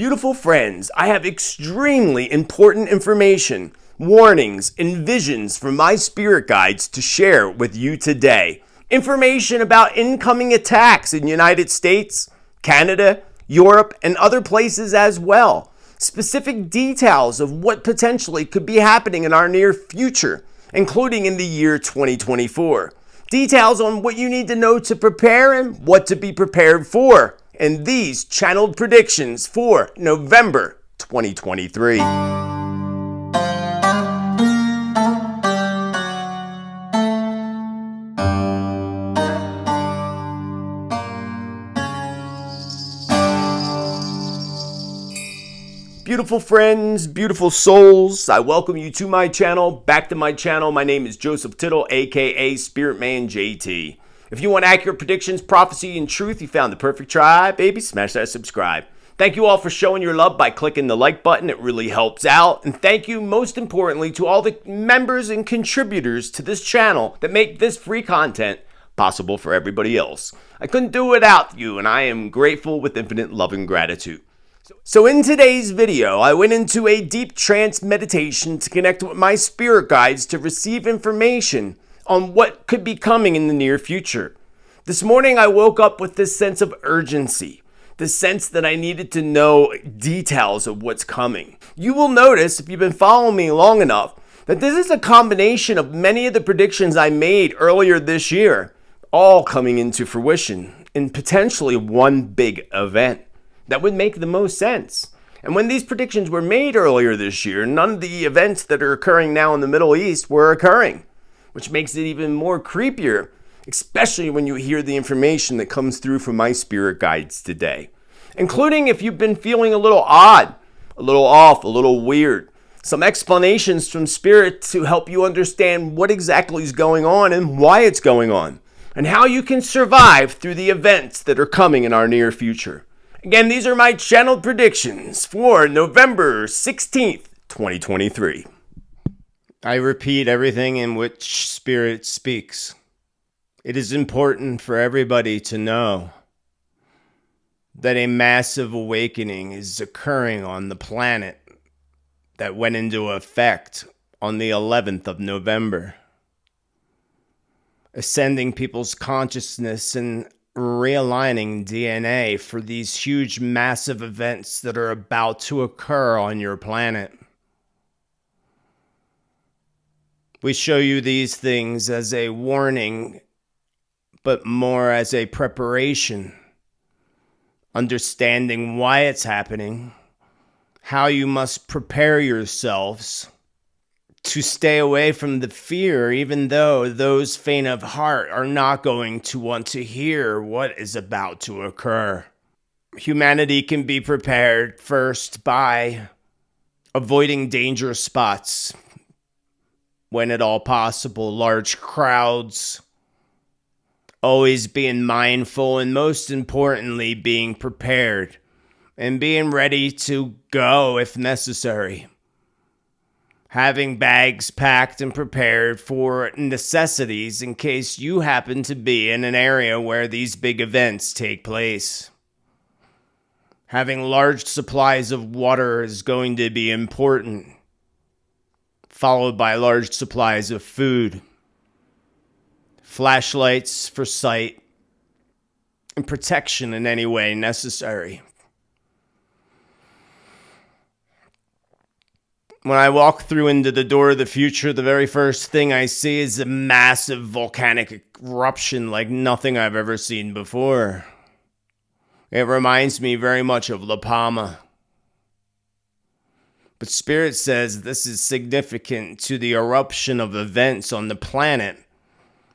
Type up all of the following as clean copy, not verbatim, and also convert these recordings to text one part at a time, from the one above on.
Beautiful friends, I have extremely important information, warnings, and visions from my spirit guides to share with you today. Information about incoming attacks in the United States, Canada, Europe, and other places as well. Specific details of what potentially could be happening in our near future, including in the year 2024. Details on what you need to know to prepare and what to be prepared for. And these channeled predictions for November 2023. Beautiful friends, beautiful souls, I welcome you to my channel, back to my channel. My name is Joseph Tittel, aka Spiritman JT. If you want accurate predictions, prophecy, and truth, you found the perfect tribe, baby. Smash that subscribe. Thank you all for showing your love by clicking the like button. It really helps out. And thank you, most importantly, to all the members and contributors to this channel that make this free content possible for everybody else. I couldn't do it without you, and I am grateful with infinite love and gratitude. So in today's video, I went into a deep trance meditation to connect with my spirit guides to receive information on what could be coming in the near future. This morning, I woke up with this sense of urgency, the sense that I needed to know details of what's coming. You will notice, if you've been following me long enough, that this is a combination of many of the predictions I made earlier this year, all coming into fruition in potentially one big event that would make the most sense. And when these predictions were made earlier this year, none of the events that are occurring now in the Middle East were occurring, which makes it even more creepier, especially when you hear the information that comes through from my spirit guides today. Including if you've been feeling a little odd, a little off, a little weird. Some explanations from spirit to help you understand what exactly is going on and why it's going on. And how you can survive through the events that are coming in our near future. Again, these are my channeled predictions for November 16th, 2023. I repeat everything in which Spirit speaks. It is important for everybody to know that a massive awakening is occurring on the planet that went into effect on the 11th of November, ascending people's consciousness and realigning DNA for these huge, massive events that are about to occur on your planet. We show you these things as a warning, but more as a preparation, understanding why it's happening, how you must prepare yourselves to stay away from the fear, even though those faint of heart are not going to want to hear what is about to occur. Humanity can be prepared first by avoiding dangerous spots, when at all possible, large crowds, always being mindful, and most importantly, being prepared and being ready to go if necessary. Having bags packed and prepared for necessities in case you happen to be in an area where these big events take place. Having large supplies of water is going to be important, followed by large supplies of food, flashlights for sight, and protection in any way necessary. When I walk through into the door of the future, the very first thing I see is a massive volcanic eruption like nothing I've ever seen before. It reminds me very much of La Palma. But Spirit says this is significant to the eruption of events on the planet,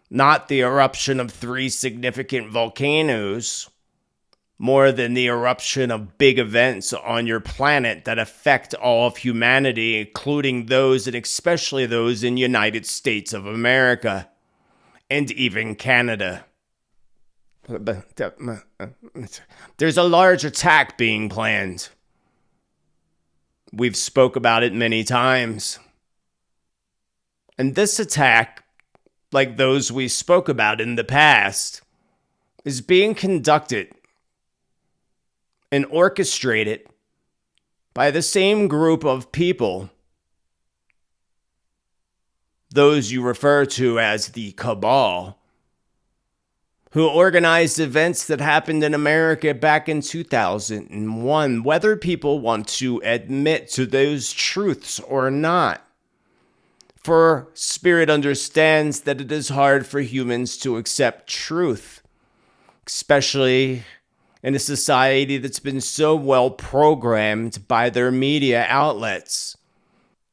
not the eruption of 3 significant volcanoes, more than the eruption of big events on your planet that affect all of humanity, including those and especially those in the United States of America and even Canada. There's a large attack being planned. We've spoke about it many times. And this attack, like those we spoke about in the past, is being conducted and orchestrated by the same group of people, those you refer to as the cabal, who organized events that happened in America back in 2001, whether people want to admit to those truths or not. For Spirit understands that it is hard for humans to accept truth, especially in a society that's been so well programmed by their media outlets,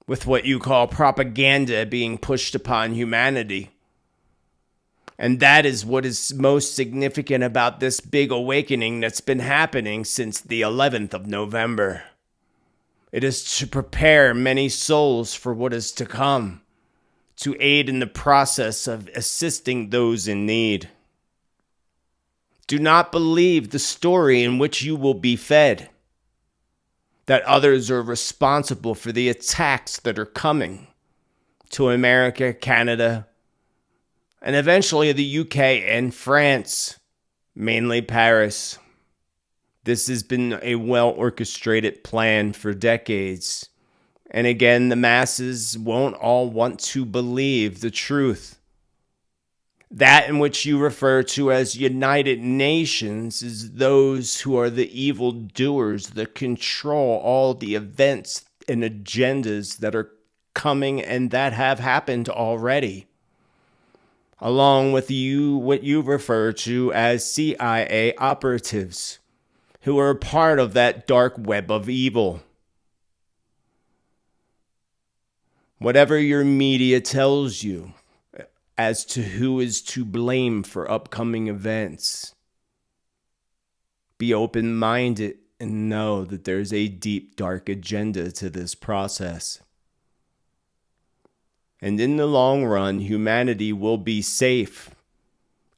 with what you call propaganda being pushed upon humanity. And that is what is most significant about this big awakening that's been happening since the 11th of November. It is to prepare many souls for what is to come, to aid in the process of assisting those in need. Do not believe the story in which you will be fed, that others are responsible for the attacks that are coming to America, Canada, and eventually the UK and France, mainly Paris. This has been a well-orchestrated plan for decades. And again, the masses won't all want to believe the truth. That in which you refer to as United Nations is those who are the evildoers that control all the events and agendas that are coming and that have happened already. Along with what you refer to as CIA operatives, who are part of that dark web of evil. Whatever your media tells you as to who is to blame for upcoming events, be open-minded and know that there's a deep, dark agenda to this process. And in the long run, humanity will be safe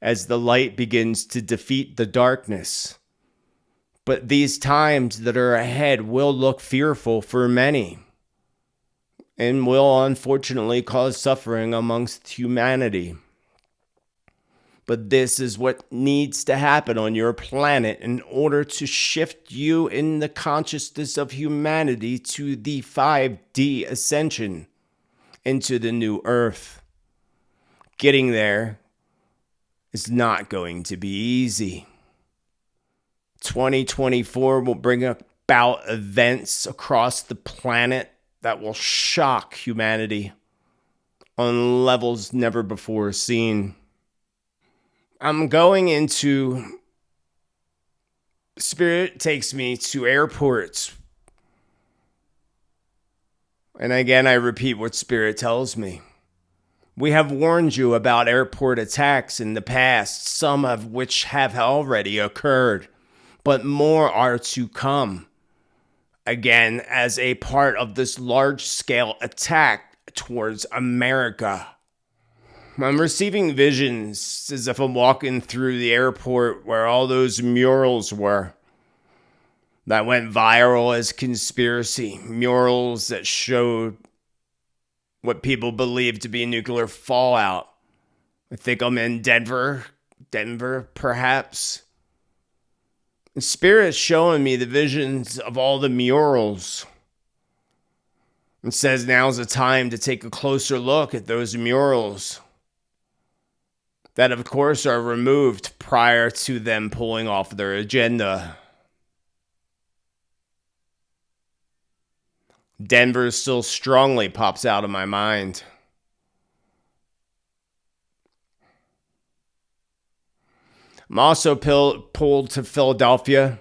as the light begins to defeat the darkness. But these times that are ahead will look fearful for many and will unfortunately cause suffering amongst humanity. But this is what needs to happen on your planet in order to shift you in the consciousness of humanity to the 5D ascension into the new earth. Getting there is not going to be easy. 2024 will bring about events across the planet that will shock humanity on levels never before seen. I'm going into... Spirit takes me to airports. And again, I repeat what Spirit tells me. We have warned you about airport attacks in the past, some of which have already occurred, but more are to come. Again, as a part of this large-scale attack towards America. I'm receiving visions as if I'm walking through the airport where all those murals were that went viral as conspiracy. Murals that showed what people believe to be nuclear fallout. I think I'm in Denver perhaps. And Spirit's showing me the visions of all the murals. And says now's the time to take a closer look at those murals. That, of course, are removed prior to them pulling off their agenda. Denver still strongly pops out of my mind. I'm also pulled to Philadelphia.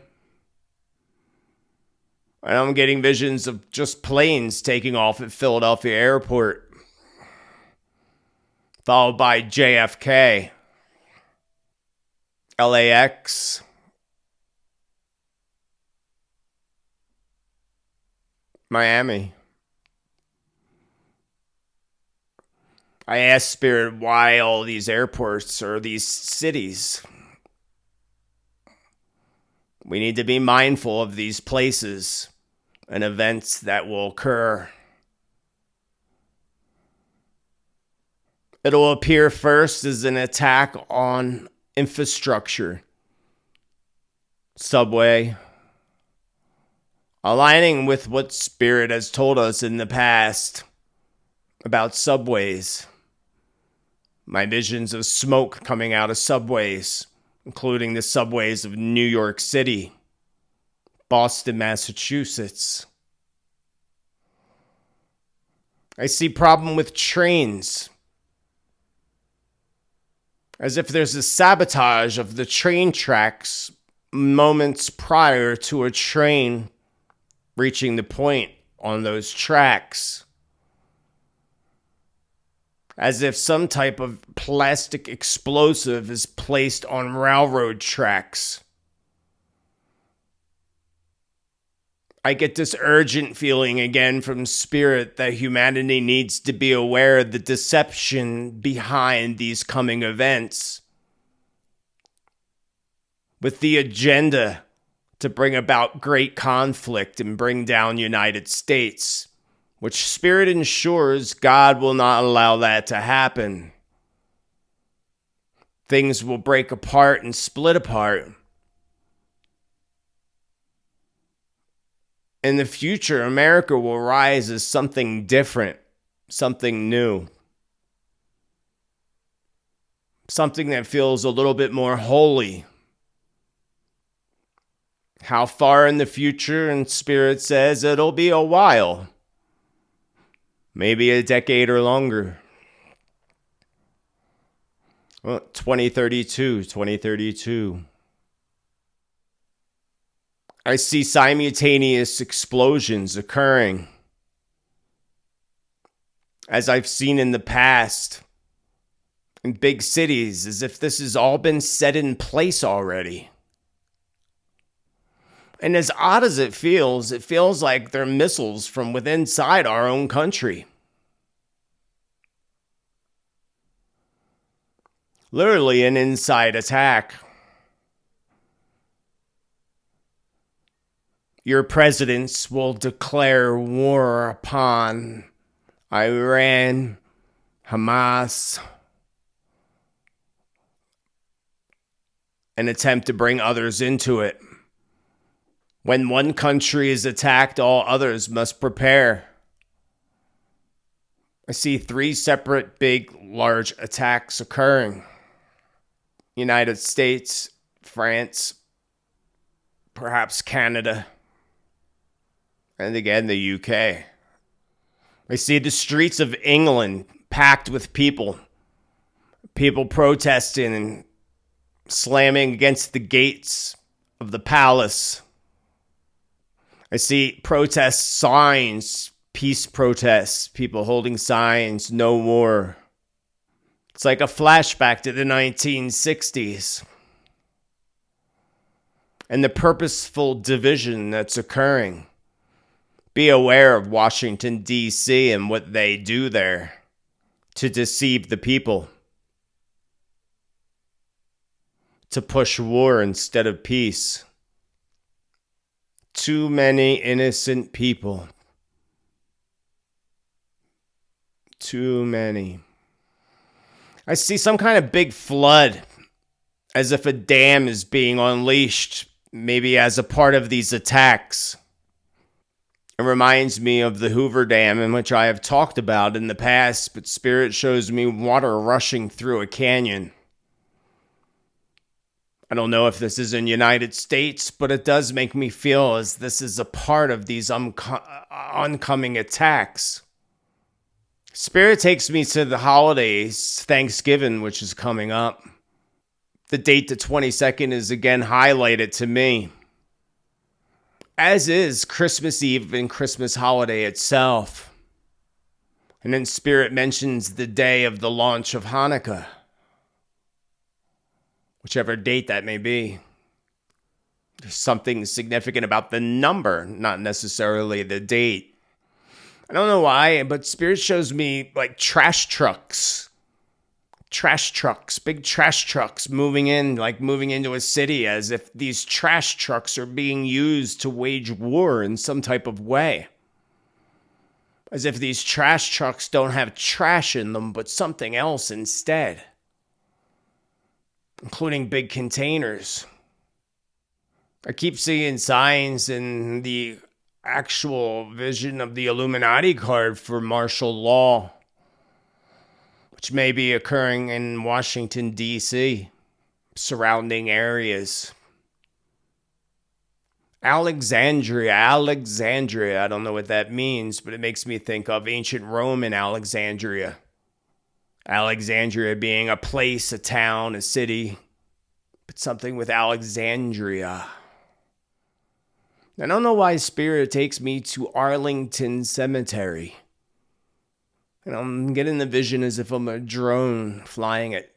And I'm getting visions of just planes taking off at Philadelphia Airport. Followed by JFK, LAX, Miami. I asked Spirit why all these airports or these cities. We need to be mindful of these places and events that will occur. It'll appear first as an attack on infrastructure, subway, aligning with what Spirit has told us in the past about subways. My visions of smoke coming out of subways, including the subways of New York City, Boston, Massachusetts. I see problem with trains, as if there's a sabotage of the train tracks moments prior to a train reaching the point on those tracks. As if some type of plastic explosive is placed on railroad tracks. I get this urgent feeling again from Spirit that humanity needs to be aware of the deception behind these coming events, with the agenda to bring about great conflict and bring down United States, which Spirit ensures God will not allow that to happen. Things will break apart and split apart. In the future, America will rise as something different, something new. Something that feels a little bit more holy. How far in the future? And Spirit says it'll be a while. Maybe a decade or longer. Well, 2032. I see simultaneous explosions occurring, as I've seen in the past, in big cities, as if this has all been set in place already. And as odd as it feels like they're missiles from within inside our own country. Literally an inside attack. Your presidents will declare war upon Iran, Hamas, and attempt to bring others into it. When one country is attacked, all others must prepare. I see 3 separate big, large attacks occurring. United States, France, perhaps Canada, and again the UK. I see the streets of England packed with people protesting and slamming against the gates of the palace. I see protest signs, peace protests, people holding signs, no war. It's like a flashback to the 1960s. And the purposeful division that's occurring. Be aware of Washington, D.C. and what they do there to deceive the people. To push war instead of peace. Too many innocent people. Too many. I see some kind of big flood, as if a dam is being unleashed, maybe as a part of these attacks. It reminds me of the Hoover Dam, in which I have talked about in the past, but Spirit shows me water rushing through a canyon. I don't know if this is in the United States, but it does make me feel as this is a part of these oncoming attacks. Spirit takes me to the holidays, Thanksgiving, which is coming up. The date, the 22nd, is again highlighted to me. As is Christmas Eve and Christmas holiday itself. And then Spirit mentions the day of the launch of Hanukkah. Whichever date that may be. There's something significant about the number, not necessarily the date. I don't know why, but Spirit shows me like trash trucks, big trash trucks moving into a city, as if these trash trucks are being used to wage war in some type of way. As if these trash trucks don't have trash in them, but something else instead. Including big containers. I keep seeing signs in the actual vision of the Illuminati card for martial law, which may be occurring in Washington, D.C., surrounding areas. Alexandria, I don't know what that means, but it makes me think of ancient Rome and Alexandria. Alexandria being a place, a town, a city, but something with Alexandria. I don't know why Spirit takes me to Arlington Cemetery. And I'm getting the vision as if I'm a drone flying at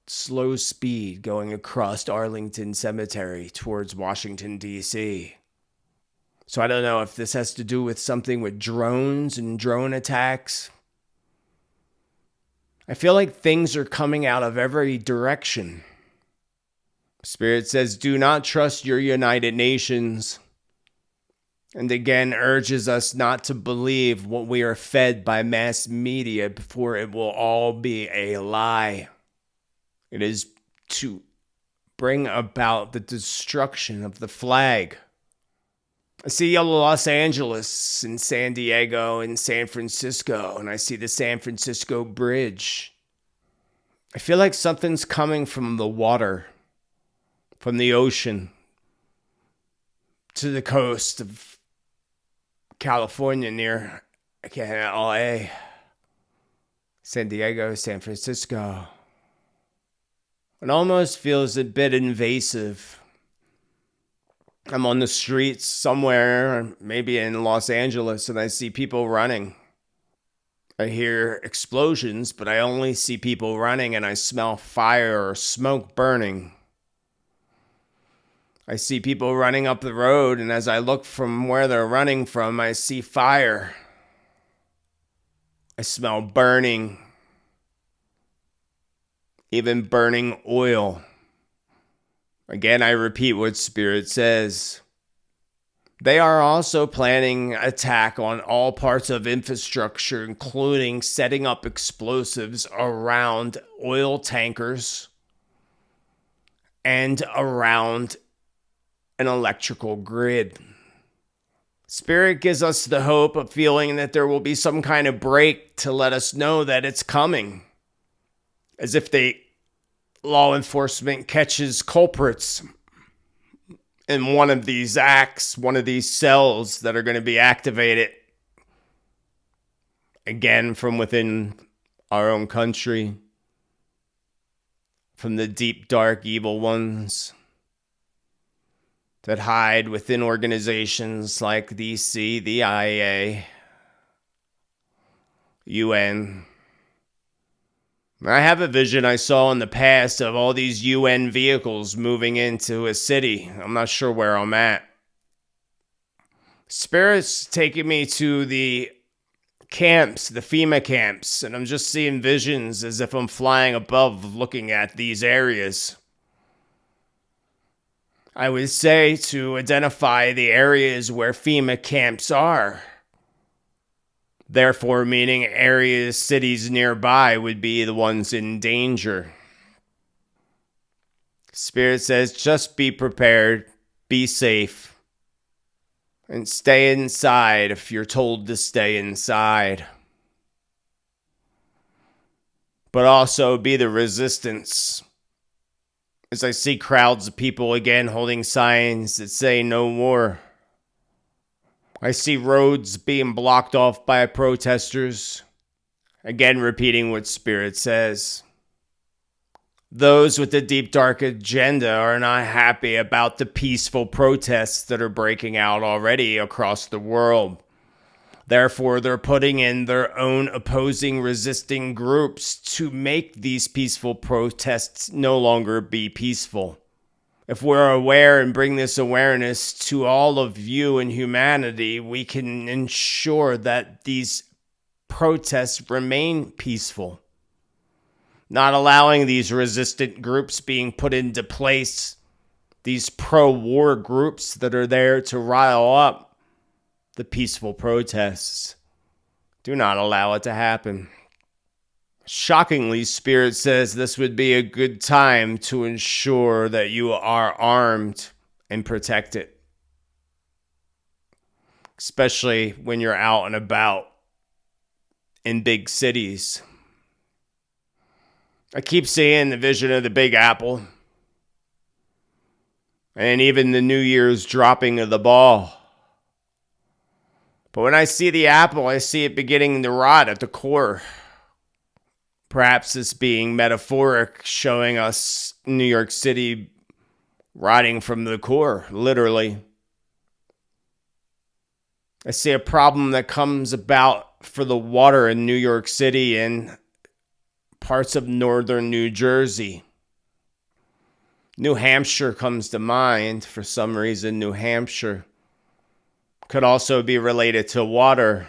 slow speed going across Arlington Cemetery towards Washington, D.C. So I don't know if this has to do with something with drones and drone attacks. I feel like things are coming out of every direction. Spirit says, do not trust your United Nations. And again urges us not to believe what we are fed by mass media, for it will all be a lie. It is to bring about the destruction of the flag. I see Los Angeles and San Diego and San Francisco, and I see the San Francisco Bridge. I feel like something's coming from the water, from the ocean, to the coast of California near LA, San Diego, San Francisco. It almost feels a bit invasive. I'm on the streets somewhere, maybe in Los Angeles, and I see people running. I hear explosions, but I only see people running, and I smell fire or smoke burning. I see people running up the road, and as I look from where they're running from, I see fire. I smell burning, even burning oil. Again, I repeat what Spirit says. They are also planning attack on all parts of infrastructure, including setting up explosives around oil tankers and around an electrical grid. Spirit gives us the hope of feeling that there will be some kind of break to let us know that it's coming. As if law enforcement catches culprits in one of these acts, one of these cells that are going to be activated again from within our own country, from the deep, dark, evil ones that hide within organizations like DC, the IA, UN. I have a vision I saw in the past of all these UN vehicles moving into a city. I'm not sure where I'm at. Spirit's taking me to the camps, the FEMA camps, and I'm just seeing visions as if I'm flying above looking at these areas. I would say to identify the areas where FEMA camps are. Therefore, meaning areas, cities nearby would be the ones in danger. Spirit says, just be prepared, be safe, and stay inside if you're told to stay inside. But also be the resistance. As I see crowds of people again holding signs that say no more. I see roads being blocked off by protesters. Again, repeating what Spirit says. Those with the deep, dark agenda are not happy about the peaceful protests that are breaking out already across the world. Therefore, they're putting in their own opposing, resisting groups to make these peaceful protests no longer be peaceful. If we're aware and bring this awareness to all of you and humanity, we can ensure that these protests remain peaceful. Not allowing these resistant groups being put into place, these pro-war groups that are there to rile up the peaceful protests. Do not allow it to happen. Shockingly, Spirit says this would be a good time to ensure that you are armed and protected. especially when you're out and about in big cities. I keep seeing the vision of the Big Apple and even the New Year's dropping of the ball. But when I see the apple, I see it beginning to rot at the core. Perhaps this being metaphoric, showing us New York City rotting from the core, literally. I see a problem that comes about for the water in New York City and parts of northern New Jersey. New Hampshire comes to mind. For some reason, New Hampshire could also be related to water.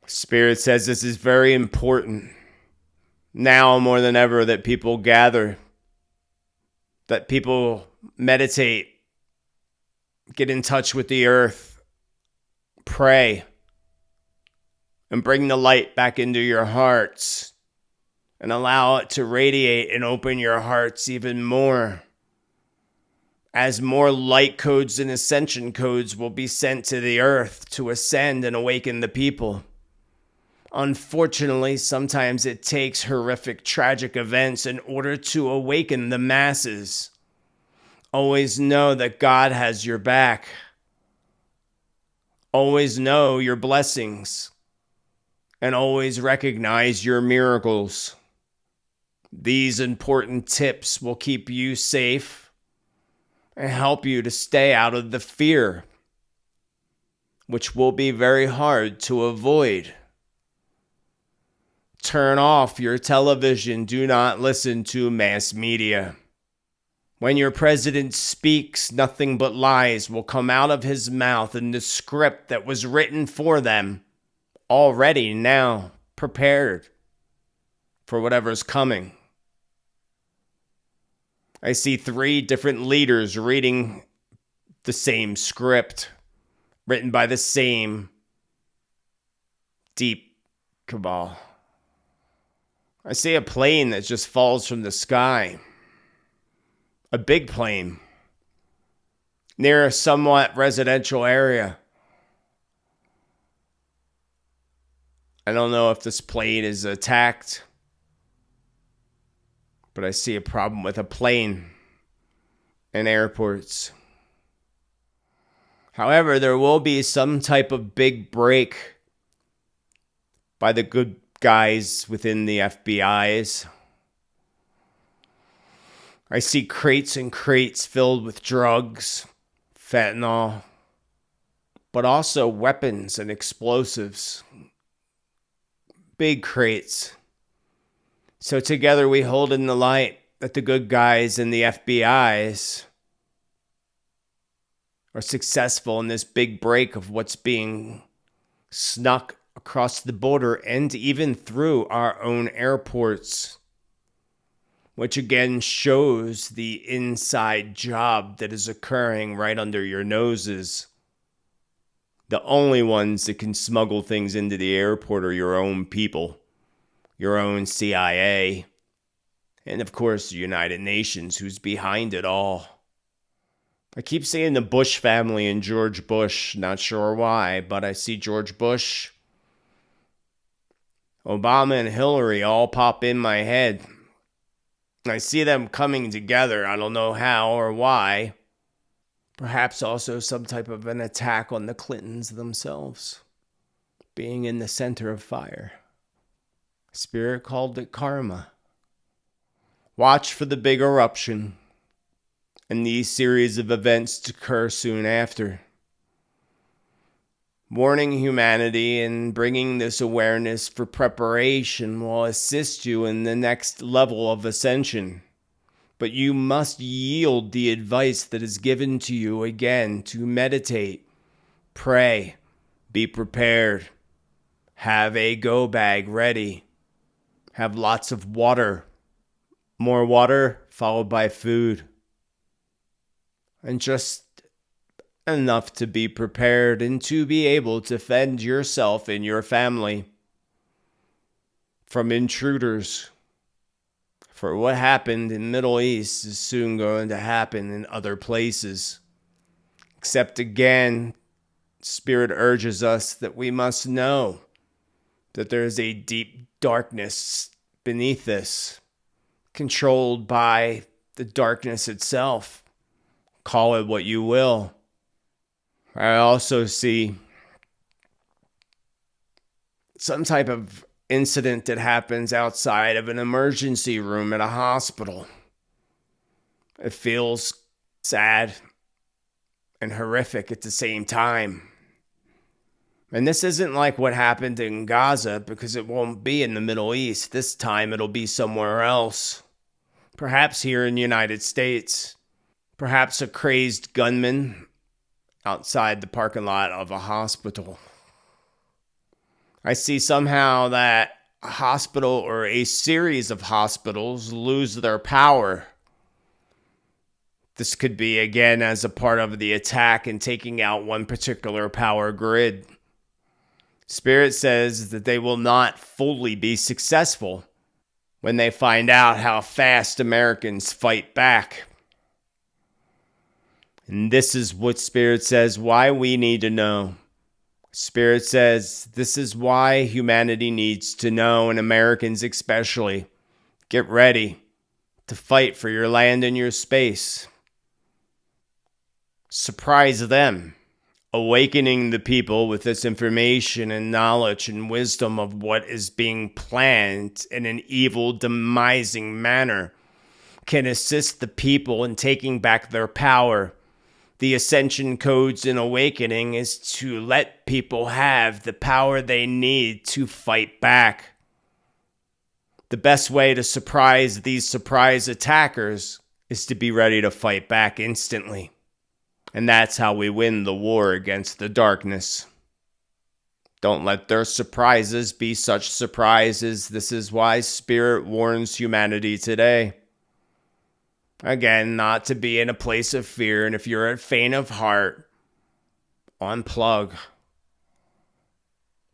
Spirit says this is very important now more than ever, that people gather, that people meditate, get in touch with the earth, pray, and bring the light back into your hearts and allow it to radiate and open your hearts even more, as more light codes and ascension codes will be sent to the earth to ascend and awaken the people. Unfortunately, sometimes it takes horrific, tragic events in order to awaken the masses. Always know that God has your back. Always know your blessings. And always recognize your miracles. These important tips will keep you safe and help you to stay out of the fear, which will be very hard to avoid. Turn off your television. Do not listen to mass media. When your president speaks, nothing but lies will come out of his mouth in the script that was written for them, already now prepared for whatever's coming. I see 3 different leaders reading the same script, written by the same deep cabal. I see a plane that just falls from the sky. A big plane near a somewhat residential area. I don't know if this plane is attacked, but I see a problem with a plane in airports. However, there will be some type of big break by the good guys within the FBI's. I see crates and crates filled with drugs, fentanyl, but also weapons and explosives. Big crates. So together we hold in the light that the good guys and the FBI's are successful in this big break of what's being snuck across the border and even through our own airports, which again shows the inside job that is occurring right under your noses. The only ones that can smuggle things into the airport are your own people, your own CIA, and of course the United Nations, who's behind it all. I keep seeing the Bush family and George Bush, not sure why, but I see George Bush, Obama, and Hillary all pop in my head. I see them coming together. I don't know how or why. Perhaps also some type of an attack on the Clintons themselves, being in the center of fire. Spirit called it karma. Watch for the big eruption and these series of events to occur soon after. Warning humanity and bringing this awareness for preparation will assist you in the next level of ascension. But you must yield the advice that is given to you again to meditate, pray, be prepared, have a go bag ready, have lots of water, more water followed by food, and just enough to be prepared and to be able to defend yourself and your family from intruders. For what happened in the Middle East is soon going to happen in other places. Except again, Spirit urges us that we must know that there is a deep darkness beneath this, controlled by the darkness itself. Call it what you will. I also see some type of incident that happens outside of an emergency room at a hospital. It feels sad and horrific at the same time. And this isn't like what happened in Gaza, because it won't be in the Middle East. This time it'll be somewhere else. Perhaps here in the United States. Perhaps a crazed gunman outside the parking lot of a hospital. I see somehow that a hospital or a series of hospitals lose their power. This could be, again, as a part of the attack and taking out one particular power grid. Spirit says that they will not fully be successful when they find out how fast Americans fight back. And this is what Spirit says why we need to know. Spirit says this is why humanity needs to know, and Americans especially. Get ready to fight for your land and your space. Surprise them. Awakening the people with this information and knowledge and wisdom of what is being planned in an evil, demising manner can assist the people in taking back their power. The Ascension codes in awakening is to let people have the power they need to fight back. The best way to surprise these surprise attackers is to be ready to fight back instantly. And that's how we win the war against the darkness. Don't let their surprises be such surprises. This is why Spirit warns humanity today. Again, not to be in a place of fear. And if you're faint of heart, unplug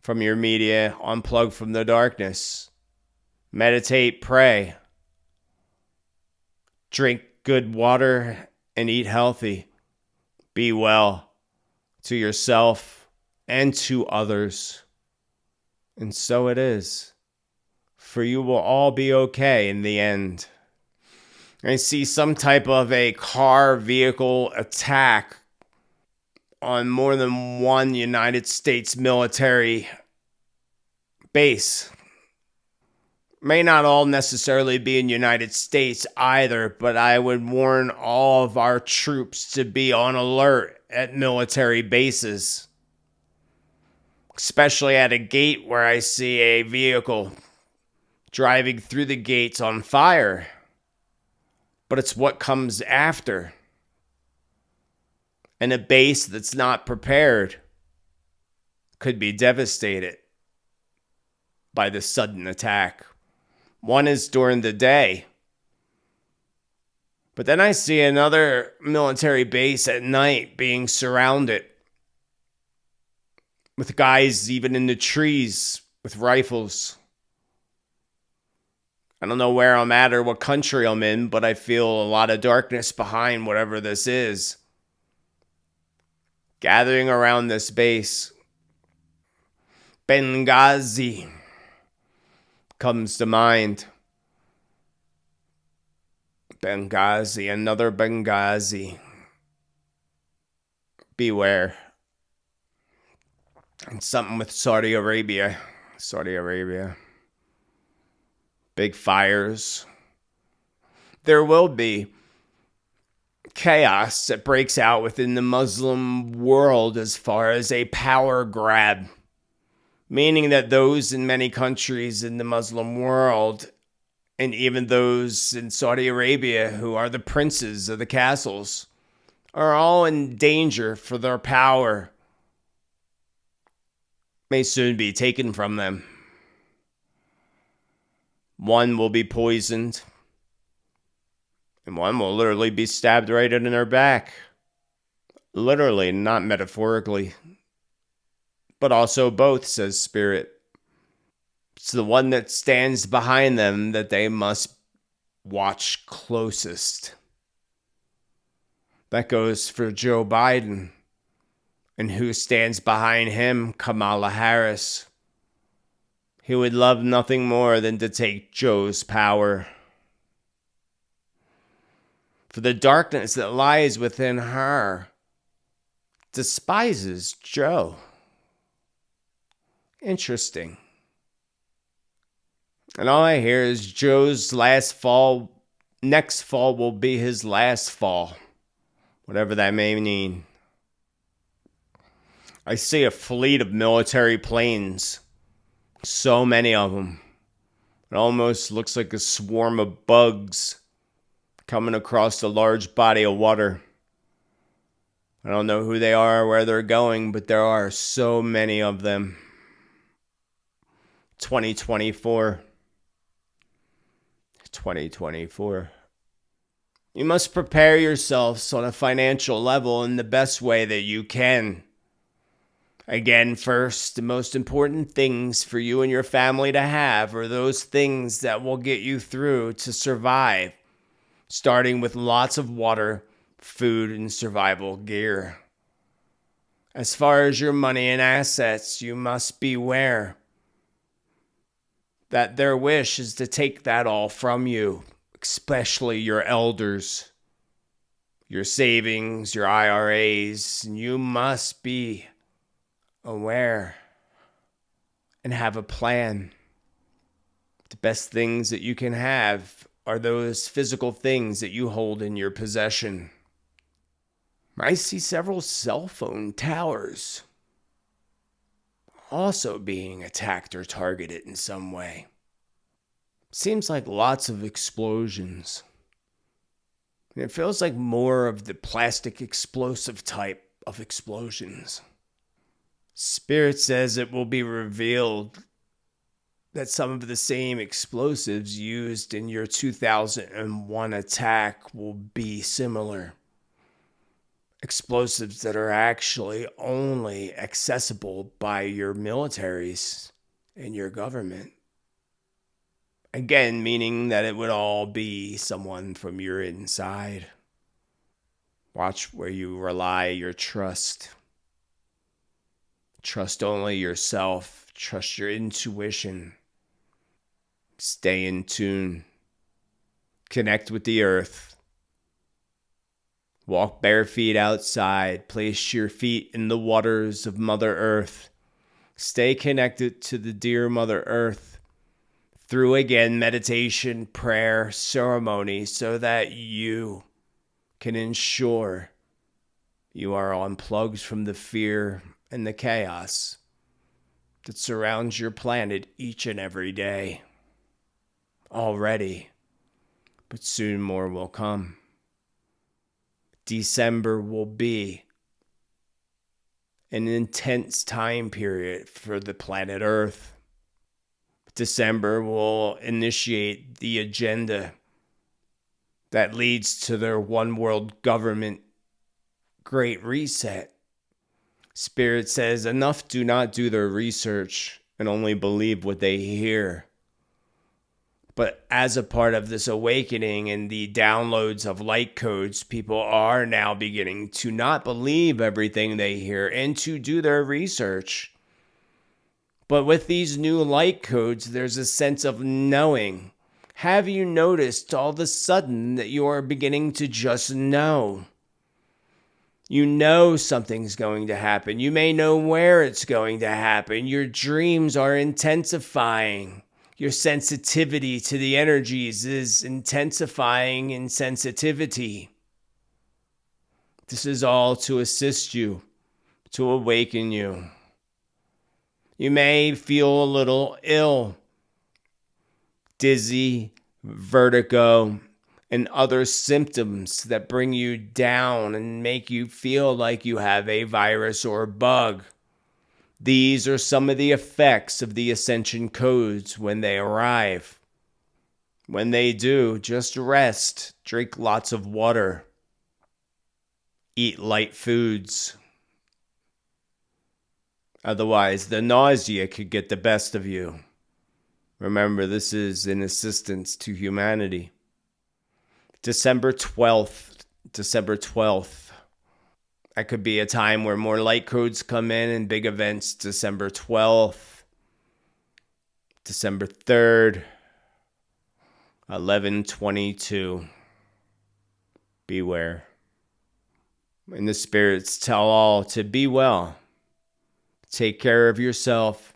from your media. Unplug from the darkness. Meditate, pray. Drink good water and eat healthy. Be well to yourself and to others. And so it is. For you will all be okay in the end. I see some type of a car vehicle attack on more than one United States military base. May not all necessarily be in the United States either, but I would warn all of our troops to be on alert at military bases. Especially at a gate where I see a vehicle driving through the gates on fire. But it's what comes after. And a base that's not prepared could be devastated by the sudden attack. One is during the day. But then I see another military base at night being surrounded with guys even in the trees with rifles. I don't know where I'm at or what country I'm in, but I feel a lot of darkness behind whatever this is. Gathering around this base. Benghazi comes to mind. Benghazi, another Benghazi. Beware. And something with Saudi Arabia. Big fires. There will be chaos that breaks out within the Muslim world as far as a power grab. Meaning that those in many countries in the Muslim world, and even those in Saudi Arabia who are the princes of the castles, are all in danger for their power may soon be taken from them. One will be poisoned, and one will literally be stabbed right in their back. Literally, not metaphorically. But also both, says Spirit. It's the one that stands behind them that they must watch closest. That goes for Joe Biden. And who stands behind him? Kamala Harris. He would love nothing more than to take Joe's power. For the darkness that lies within her despises Joe. Interesting. And all I hear is Joe's next fall will be his last fall. Whatever that may mean. I see a fleet of military planes. So many of them. It almost looks like a swarm of bugs coming across a large body of water. I don't know who they are or where they're going, but there are so many of them. 2024. You must prepare yourselves on a financial level in the best way that you can. Again, first, the most important things for you and your family to have are those things that will get you through to survive, starting with lots of water, food, and survival gear. As far as your money and assets, you must beware that their wish is to take that all from you, especially your elders, your savings, your IRAs, and you must be aware and have a plan. The best things that you can have are those physical things that you hold in your possession. I see several cell phone towers also being attacked or targeted in some way. Seems like lots of explosions. And it feels like more of the plastic explosive type of explosions. Spirit says it will be revealed that some of the same explosives used in your 2001 attack will be similar. Explosives that are actually only accessible by your militaries and your government. Again, meaning that it would all be someone from your inside. Watch where you rely your trust. Trust only yourself. Trust your intuition. Stay in tune. Connect with the earth. Walk bare feet outside. Place your feet in the waters of Mother Earth. Stay connected to the dear Mother Earth through, again, meditation, prayer, ceremony, so that you can ensure you are unplugged from the fear and the chaos that surrounds your planet each and every day. Already, but soon more will come. December will be an intense time period for the planet Earth. December will initiate the agenda that leads to their one world government great reset. Spirit says enough do not do their research and only believe what they hear. But as a part of this awakening and the downloads of light codes, people are now beginning to not believe everything they hear and to do their research. But with these new light codes, there's a sense of knowing. Have you noticed all of a sudden that you are beginning to just know? You know something's going to happen. You may know where it's going to happen. Your dreams are intensifying. Your sensitivity to the energies is intensifying in sensitivity. This is all to assist you, to awaken you. You may feel a little ill, dizzy, vertigo, and other symptoms that bring you down and make you feel like you have a virus or bug. These are some of the effects of the Ascension codes when they arrive. When they do, just rest, drink lots of water, eat light foods. Otherwise, the nausea could get the best of you. Remember, this is an assistance to humanity. December 12th. That could be a time where more light codes come in and big events. December 12th, December 3rd, 11/22. Beware. And the spirits tell all to be well. Take care of yourself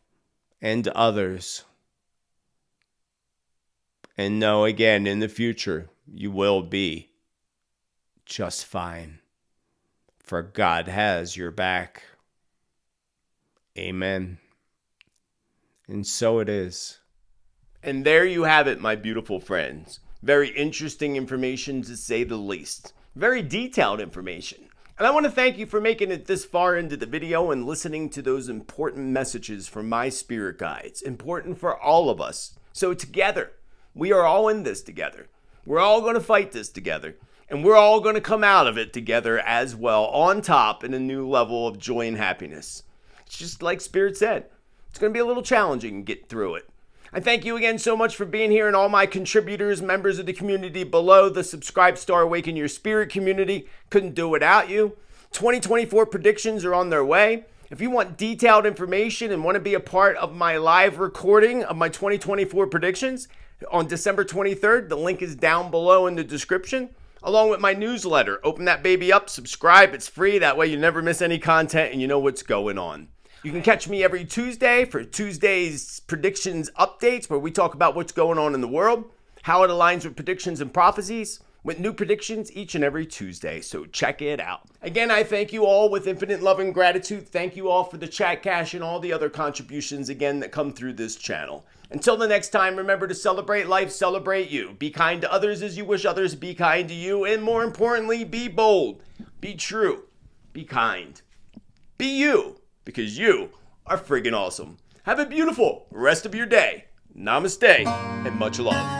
and others. And know again, in the future, you will be just fine. For God has your back. Amen. And so it is. And there you have it, my beautiful friends. Very interesting information, to say the least. Very detailed information. And I want to thank you for making it this far into the video and listening to those important messages from my spirit guides. Important for all of us. So together, we are all in this together. We're all going to fight this together. And we're all going to come out of it together as well, on top, in a new level of joy and happiness. It's just like Spirit said. It's going to be a little challenging to get through it. I thank you again so much for being here, and all my contributors, members of the community below, the Subscribe Star Awaken Your Spirit community. Couldn't do without you. 2024 predictions are on their way. If you want detailed information and want to be a part of my live recording of my 2024 predictions on December 23rd, the link is down below in the description. Along with my newsletter. Open that baby up, subscribe, it's free. That way you never miss any content and you know what's going on. You can catch me every Tuesday for Tuesday's predictions updates, where we talk about what's going on in the world, how it aligns with predictions and prophecies, with new predictions each and every Tuesday. So check it out. Again, I thank you all with infinite love and gratitude. Thank you all for the chat cash and all the other contributions again that come through this channel. Until the next time, remember to celebrate life, celebrate you. Be kind to others as you wish others be kind to you. And more importantly, be bold, be true, be kind. Be you, because you are friggin' awesome. Have a beautiful rest of your day. Namaste, and much love.